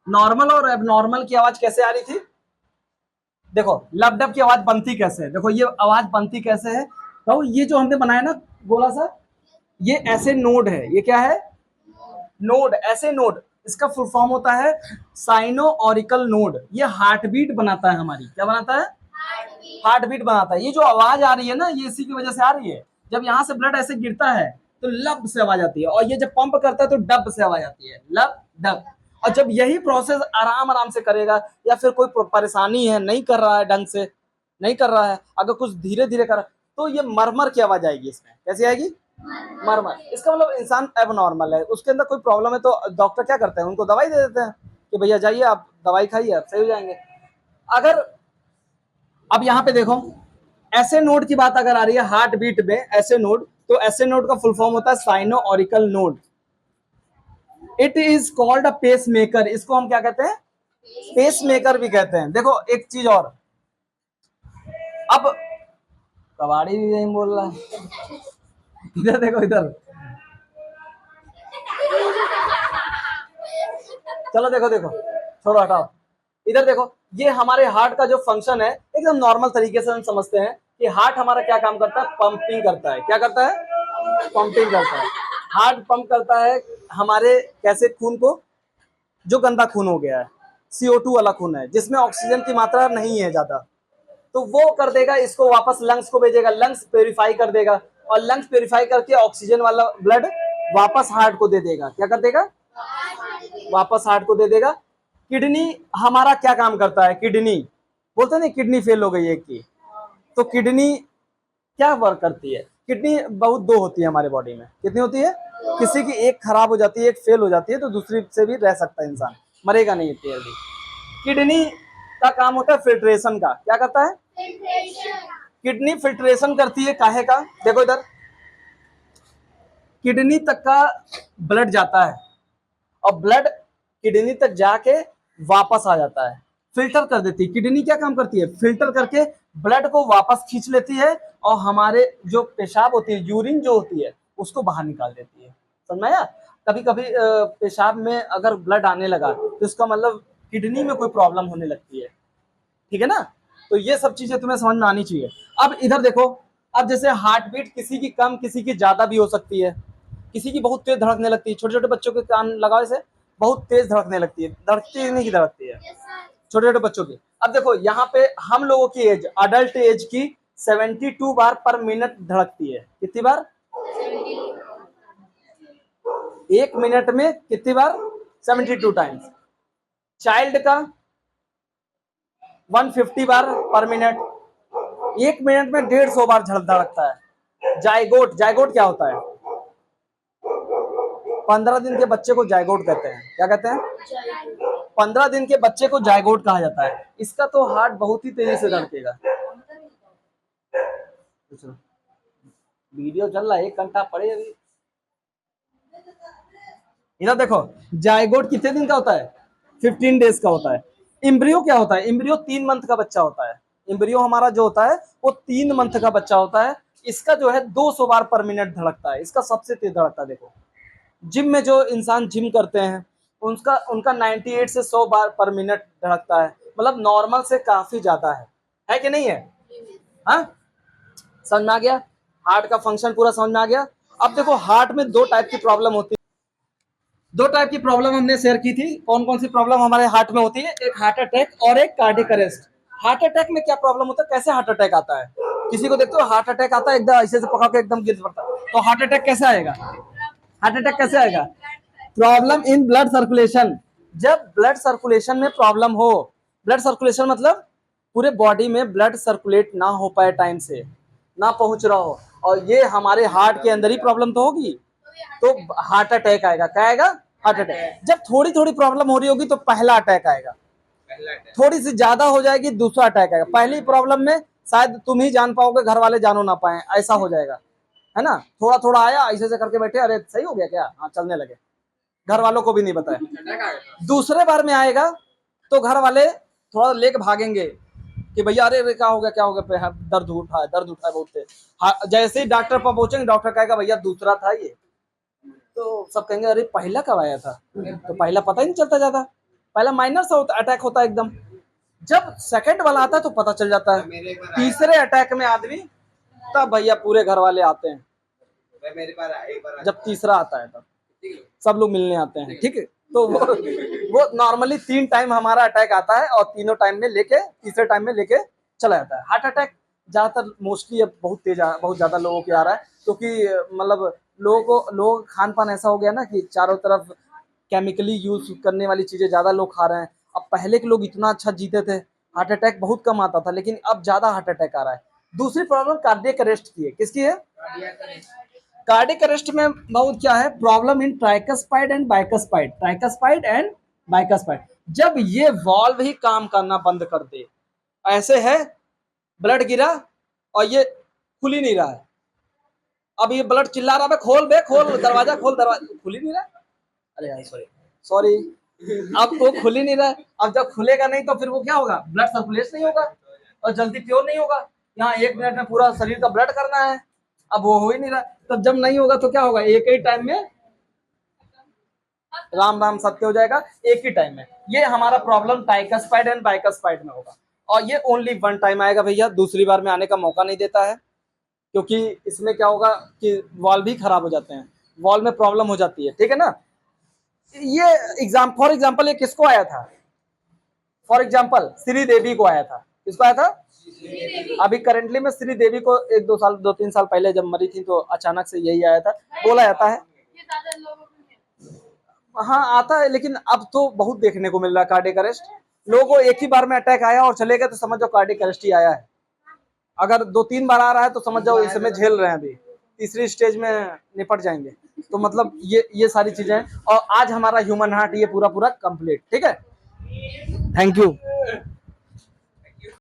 Normal और abnormal की आवाज कैसे आ रही थी? देखो लब डब की आवाज बनती कैसे है, देखो ये आवाज बनती कैसे है। तो ये जो हमने बनाया ना गोला सा, ये ऐसे नोड है, ये क्या है? नोड, ऐसे नोड। इसका फुल फॉर्म होता है साइनो ऑरिकल नोड। ये हार्ट बीट बनाता है हमारी, क्या बनाता है? हार्ट बीट बनाता है। ये जो आवाज आ रही है ना, ये इसी की वजह से आ रही है। जब यहाँ से ब्लड ऐसे गिरता है तो लब से आवाज आती है, और ये जब पंप करता है तो डब से आवाज आती है, लब डब। और जब यही प्रोसेस आराम आराम से करेगा, या फिर कोई परेशानी है, नहीं कर रहा है ढंग से, नहीं कर रहा है, अगर कुछ धीरे धीरे कर, तो ये मरमर की आवाज आएगी इसमें। कैसी आएगी? मरमर। इसका मतलब इंसान एबनॉर्मल है, उसके अंदर कोई प्रॉब्लम है, तो डॉक्टर क्या करते हैं? उनको दवाई दे देते हैं कि भैया जाइए आप दवाई खाइए, आप सही हो जाएंगे। अगर अब यहाँ पे देखो, ऐसे नोड की बात अगर आ रही है हार्ट बीट में, ऐसे नोड, तो ऐसे नोड का फुल फॉर्म होता है sino auricle node. It is called a pacemaker. इसको हम क्या कहते हैं? पेस मेकर भी कहते हैं। देखो एक चीज और, अब कबाड़ी भी यही बोल रहा है। इधर देखो, इधर चलो देखो देखो, छोड़ो हटाओ, इधर देखो। ये हमारे हार्ट का जो फंक्शन है, एकदम नॉर्मल तरीके से हम समझते हैं कि हार्ट हमारा क्या काम करता है? पंपिंग करता है। क्या करता है? पंपिंग करता है। हार्ट पंप करता है हमारे कैसे खून को, जो गंदा खून हो गया है, CO2 वाला खून है, जिसमें ऑक्सीजन की मात्रा नहीं है ज्यादा, तो वो कर देगा, इसको वापस लंग्स को भेजेगा, लंग्स प्योरीफाई कर देगा, और लंग्स प्योरीफाई करके ऑक्सीजन वाला ब्लड वापस हार्ट को दे देगा। क्या कर देगा? वापस हार्ट को दे देगा। किडनी हमारा क्या काम करता है? किडनी बोलते हैं ना, किडनी फेल हो गई एक की, तो किडनी क्या वर्क करती है? किडनी बहुत दो होती है हमारे बॉडी में। कितनी होती है? किसी की एक खराब हो जाती है, एक फेल हो जाती है, तो दूसरी से भी रह सकता है इंसान, मरेगा नहीं इतनी जल्दी। किडनी का काम होता है फिल्ट्रेशन का। क्या करता है? किडनी फिल्ट्रेशन करती है, काहे का? देखो इधर, किडनी तक का ब्लड जाता है, और ब्लड किडनी तक जाके वापस आ जाता है, फिल्टर कर देती है। किडनी क्या काम करती है? फिल्टर करके ब्लड को वापस खींच लेती है, और हमारे जो पेशाब होती है, यूरिन जो होती है, उसको बाहर निकाल देती है। समझ में आया? कभी कभी पेशाब में अगर ब्लड आने लगा, तो इसका मतलब किडनी में कोई प्रॉब्लम होने लगती है। ठीक है ना? तो ये सब चीजें तुम्हें समझ में आनी चाहिए। अब इधर देखो, अब जैसे हार्ट बीट किसी की कम, किसी की ज्यादा भी हो सकती है। किसी की बहुत तेज धड़कने लगती है, छोटे छोटे बच्चों के कान लगाओ इसे, बहुत तेज धड़कने लगती है, धड़कती नहीं की धड़कती है, छोटे छोटे बच्चों की। अब देखो यहाँ पे हम लोगों की एज, अडल्ट एज की 72 बार पर मिनट धड़कती है। कितनी बार? एक मिनट में कितनी बार? 72 टाइम्स। चाइल्ड का 150 बार पर मिनट। एक मिनट में 150 बार धड़कता है। जाइगोट, जाइगोट क्या होता है? 15 दिन के बच्चे को जाइगोट कहते हैं। क्या कहते हैं? 15 दिन के बच्चे को जाइगोट कहा जाता है। इसका तो हार्ट बहुत ही तेजी से धड़केगा। वीडियो चल रहा है, 1 घंटा पड़े अभी। इधर देखो, जाइगोट कितने दिन का होता है? 15 डेज का होता है। इम्ब्रियो क्या होता है? इम्ब्रियो 3 मंथ का बच्चा होता है। इम्ब्रियो हमारा जो होता है वो 3 मंथ का बच्चा होता है। इसका जो है 200 बार पर मिनट धड़कता है। इसका सबसे तेज धड़कता है। देखो जिम में जो इंसान जिम करते हैं, उनका उनका 98 से 100 बार पर मिनट धड़कता है, मतलब नॉर्मल से काफी ज्यादा है कि नहीं है? हाँ, समझ में आ गया? हार्ट का फंक्शन पूरा समझ में आ गया। अब देखो, हार्ट में दो टाइप की प्रॉब्लम होती है। दो टाइप की प्रॉब्लम हमने शेयर की थी। कौन कौन सी प्रॉब्लम हमारे हार्ट में होती है? एक हार्ट अटैक और एक कार्डियक अरेस्ट। हार्ट अटैक में क्या प्रॉब्लम होता है? कैसे हार्ट अटैक आता है? किसी को देखते हो हार्ट अटैक आता है, एकदम ऐसे से पकड़ के एकदम गिर पड़ता है, तो हार्ट अटैक कैसे आएगा? हार्ट अटैक कैसे आएगा? Problem in blood circulation. जब ब्लड सर्कुलेशन में प्रॉब्लम हो, ब्लड सर्कुलेशन मतलब पूरे बॉडी में ब्लड सर्कुलेट ना हो पाए, टाइम से ना पहुंच रहा हो, और ये हमारे हार्ट के अंदर ही प्रॉब्लम तो होगी, तो हार्ट अटैक आएगा। क्या आएगा? Heart attack. जब थोड़ी थोड़ी प्रॉब्लम हो रही होगी तो पहला अटैक आएगा, थोड़ी सी ज्यादा हो जाएगी दूसरा अटैक आएगा। पहली प्रॉब्लम में शायद तुम ही जान पाओगे, घर वाले जानो ना पाए, ऐसा हो जाएगा, है ना? थोड़ा थोड़ा आया, ऐसे से करके बैठे, अरे सही हो गया क्या? हाँ, चलने लगे, घर वालों को भी नहीं बताया। दूसरे बार में आएगा तो घर वाले थोड़ा लेके भागेंगे कि भैया अरे अरे क्या हो गया, क्या हो गया, दर्द उठा है, दर्द उठा है बहुत तेज। जैसे ही डॉक्टर पर पहुंचेंगे, डॉक्टर कहेगा भैया दूसरा था ये, तो सब कहेंगे अरे पहला कब आया था? तो पहला पता ही नहीं चलता ज्यादा, पहला माइनर सा अटैक होता है एकदम, जब सेकंड वाला आता है तो पता चल जाता है। तीसरे अटैक में आदमी, तब भैया पूरे घर वाले आते हैं। मेरे पास एक बार जब तीसरा आता है तब सब लोग मिलने आते हैं, ठीक है। तो वो नॉर्मली 3 टाइम हमारा अटैक आता है और तीनों टाइम में लेके तीसरे टाइम में लेके चला जाता है। हार्ट अटैक ज्यादातर मोस्टली अब बहुत ज्यादा लोगों के आ रहा है, क्योंकि मतलब लोगों का खान पान ऐसा हो गया ना कि चारों तरफ केमिकली यूज करने वाली चीजें ज्यादा लोग खा रहे हैं। अब पहले के लोग इतना अच्छा जीते थे, हार्ट अटैक बहुत कम आता था, लेकिन अब ज्यादा हार्ट अटैक आ रहा है। दूसरी प्रॉब्लम कार्डियक अरेस्ट की है। किसकी है? कार्डियक अरेस्ट में बहुत क्या है प्रॉब्लम इन ट्राइकस्पाइड एंड बाइकस्पाइड, ट्राइकस्पाइड एंड बाइकस्पाइड। जब ये वाल्व ही काम करना बंद कर दे, ऐसे है ब्लड गिरा और ये खुल ही नहीं रहा है, अब ये ब्लड चिल्ला रहा है खोल बे खोल दरवाजा खोल, दरवाजा खुल ही नहीं रहा है। अरे यार सॉरी सॉरी, अब वो खुल ही नहीं रहा है। अब जब खुलेगा नहीं तो फिर वो क्या होगा, ब्लड सर्कुलेट नहीं होगा और जल्दी प्योर नहीं होगा। यहाँ 1 मिनट में पूरा शरीर का ब्लड करना है, अब वो हो ही नहीं रहा। तब जब नहीं होगा तो क्या होगा, एक ही टाइम में राम राम सत्य हो जाएगा, एक ही टाइम में। ये हमारा प्रॉब्लम ट्राइकस्पाइड एंड बाइकस्पाइड में होगा, और ये ओनली 1 टाइम आएगा भैया, दूसरी बार में आने का मौका नहीं देता है। क्योंकि इसमें क्या होगा कि वॉल्व भी खराब हो जाते हैं, वॉल्व में प्रॉब्लम हो जाती है, ठीक है ना। ये फॉर एग्जाम्पल ये किसको आया था, फॉर एग्जाम्पल श्रीदेवी को आया था। किसको आया था? अभी करेंटली में श्रीदेवी को 2-3 साल पहले जब मरी थी तो अचानक से यही आया था, बोला जाता है। हाँ आता है, लेकिन अब तो बहुत देखने को मिल रहा है कार्डियक अरेस्ट। लोगों को एक ही बार में अटैक आया और चले गए तो समझ जाओ कार्डियक अरेस्ट ही आया है। अगर 2-3 बार आ रहा है तो समझ जाओ इसमें झेल रहे हैं, अभी तीसरी स्टेज में निपट जाएंगे। तो मतलब ये सारी चीजें हैं, और आज हमारा ह्यूमन हार्ट ये पूरा कंप्लीट, ठीक है। Thank you.